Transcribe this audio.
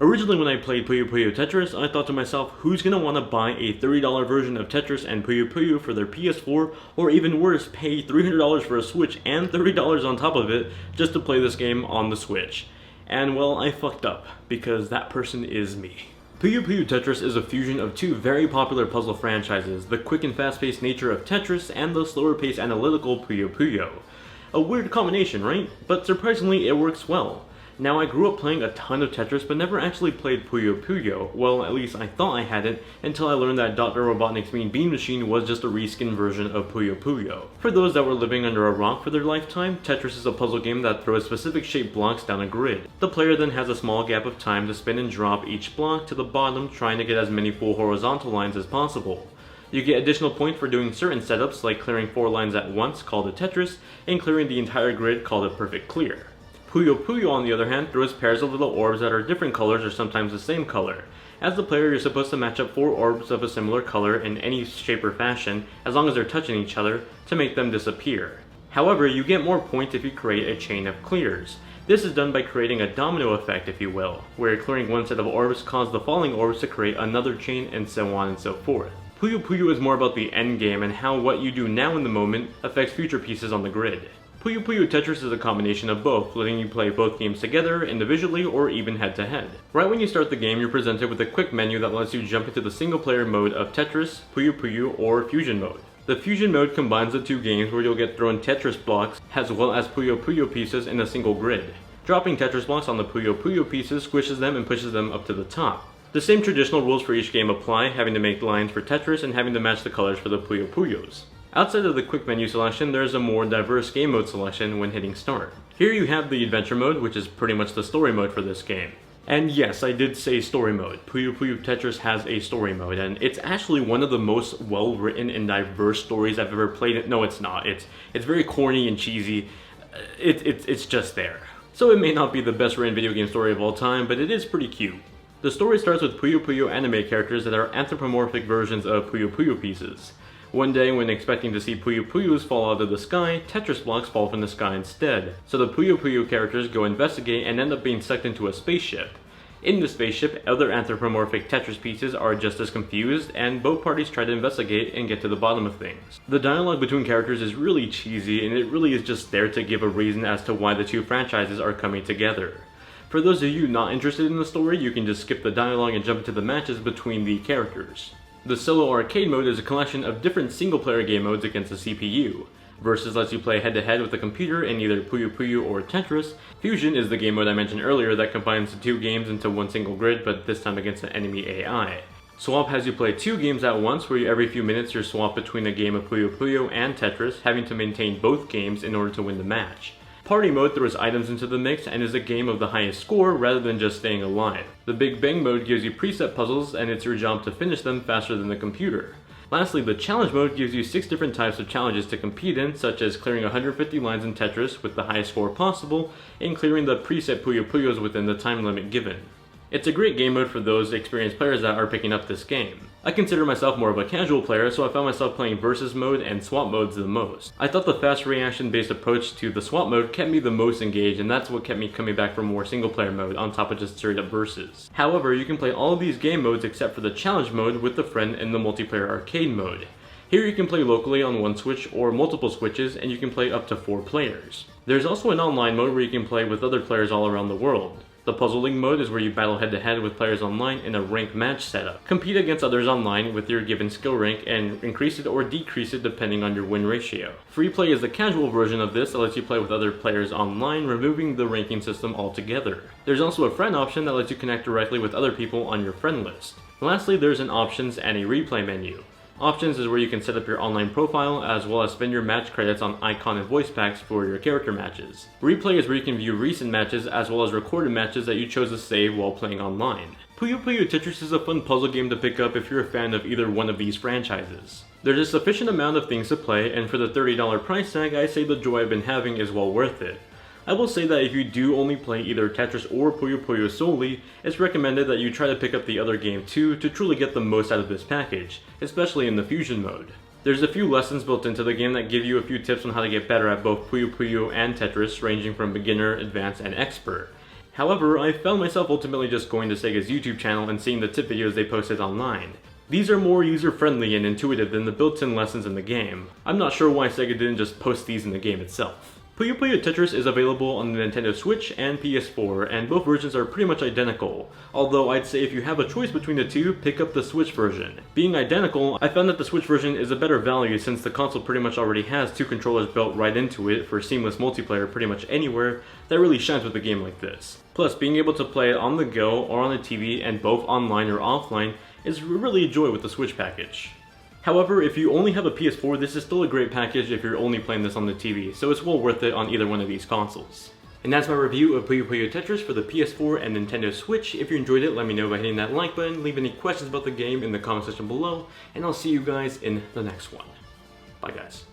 Originally when I played Puyo Puyo Tetris, I thought to myself, who's gonna want to buy a $30 version of Tetris and Puyo Puyo for their PS4, or even worse, pay $300 for a Switch and $30 on top of it just to play this game on the Switch? And well, I fucked up, because that person is me. Puyo Puyo Tetris is a fusion of two very popular puzzle franchises, the quick and fast-paced nature of Tetris and the slower-paced analytical Puyo Puyo. A weird combination, right? But surprisingly, it works well. Now, I grew up playing a ton of Tetris, but never actually played Puyo Puyo. Well, at least I thought I had it, until I learned that Dr. Robotnik's Mean Bean Machine was just a reskin version of Puyo Puyo. For those that were living under a rock for their lifetime, Tetris is a puzzle game that throws specific shaped blocks down a grid. The player then has a small gap of time to spin and drop each block to the bottom, trying to get as many full horizontal lines as possible. You get additional points for doing certain setups, like clearing 4 lines at once, called a Tetris, and clearing the entire grid, called a perfect clear. Puyo Puyo, on the other hand, throws pairs of little orbs that are different colors or sometimes the same color. As the player, you're supposed to match up 4 orbs of a similar color in any shape or fashion, as long as they're touching each other, to make them disappear. However, you get more points if you create a chain of clears. This is done by creating a domino effect, if you will, where clearing one set of orbs causes the following orbs to create another chain, and so on and so forth. Puyo Puyo is more about the end game and how what you do now in the moment affects future pieces on the grid. Puyo Puyo Tetris is a combination of both, letting you play both games together, individually, or even head-to-head. Right when you start the game, you're presented with a quick menu that lets you jump into the single-player mode of Tetris, Puyo Puyo, or Fusion mode. The Fusion mode combines the two games where you'll get thrown Tetris blocks as well as Puyo Puyo pieces in a single grid. Dropping Tetris blocks on the Puyo Puyo pieces squishes them and pushes them up to the top. The same traditional rules for each game apply, having to make lines for Tetris and having to match the colors for the Puyo Puyos. Outside of the quick menu selection, there is a more diverse game mode selection when hitting start. Here you have the adventure mode, which is pretty much the story mode for this game. And yes, I did say story mode. Puyo Puyo Tetris has a story mode, and it's actually one of the most well-written and diverse stories I've ever played. No, it's not. It's very corny and cheesy. It's just there. So it may not be the best written video game story of all time, but it is pretty cute. The story starts with Puyo Puyo anime characters that are anthropomorphic versions of Puyo Puyo pieces. One day, when expecting to see Puyo Puyos fall out of the sky, Tetris blocks fall from the sky instead. So the Puyo Puyo characters go investigate and end up being sucked into a spaceship. In the spaceship, other anthropomorphic Tetris pieces are just as confused, and both parties try to investigate and get to the bottom of things. The dialogue between characters is really cheesy, and it really is just there to give a reason as to why the two franchises are coming together. For those of you not interested in the story, you can just skip the dialogue and jump into the matches between the characters. The solo arcade mode is a collection of different single-player game modes against the CPU. Versus lets you play head-to-head with a computer in either Puyo Puyo or Tetris. Fusion is the game mode I mentioned earlier that combines the two games into one single grid, but this time against an enemy AI. Swap has you play 2 games at once, where every few minutes you're swapped between a game of Puyo Puyo and Tetris, having to maintain both games in order to win the match. Party mode throws items into the mix and is a game of the highest score rather than just staying alive. The Big Bang mode gives you preset puzzles and it's your job to finish them faster than the computer. Lastly, the challenge mode gives you 6 different types of challenges to compete in, such as clearing 150 lines in Tetris with the highest score possible, and clearing the preset Puyo Puyos within the time limit given. It's a great game mode for those experienced players that are picking up this game. I consider myself more of a casual player, so I found myself playing versus mode and swap modes the most. I thought the fast reaction based approach to the swap mode kept me the most engaged, and that's what kept me coming back for more single player mode on top of just straight up versus. However, you can play all of these game modes except for the challenge mode with a friend in the multiplayer arcade mode. Here you can play locally on one Switch or multiple Switches, and you can play up to 4 players. There's also an online mode where you can play with other players all around the world. The puzzling mode is where you battle head-to-head with players online in a ranked match setup. Compete against others online with your given skill rank and increase it or decrease it depending on your win ratio. Free play is the casual version of this that lets you play with other players online, removing the ranking system altogether. There's also a friend option that lets you connect directly with other people on your friend list. Lastly, there's an options and a replay menu. Options is where you can set up your online profile as well as spend your match credits on icon and voice packs for your character matches. Replay is where you can view recent matches as well as recorded matches that you chose to save while playing online. Puyo Puyo Tetris is a fun puzzle game to pick up if you're a fan of either one of these franchises. There's a sufficient amount of things to play, and for the $30 price tag, I say the joy I've been having is well worth it. I will say that if you do only play either Tetris or Puyo Puyo solely, it's recommended that you try to pick up the other game too to truly get the most out of this package, especially in the Fusion mode. There's a few lessons built into the game that give you a few tips on how to get better at both Puyo Puyo and Tetris, ranging from beginner, advanced, and expert. However, I found myself ultimately just going to Sega's YouTube channel and seeing the tip videos they posted online. These are more user-friendly and intuitive than the built-in lessons in the game. I'm not sure why Sega didn't just post these in the game itself. Puyo Puyo Tetris is available on the Nintendo Switch and PS4, and both versions are pretty much identical, although I'd say if you have a choice between the two, pick up the Switch version. Being identical, I found that the Switch version is a better value since the console pretty much already has two controllers built right into it for seamless multiplayer pretty much anywhere. That really shines with a game like this. Plus, being able to play it on the go or on the TV and both online or offline is really a joy with the Switch package. However, if you only have a PS4, this is still a great package if you're only playing this on the TV, so it's well worth it on either one of these consoles. And that's my review of Puyo Puyo Tetris for the PS4 and Nintendo Switch. If you enjoyed it, let me know by hitting that like button, leave any questions about the game in the comment section below, and I'll see you guys in the next one. Bye guys.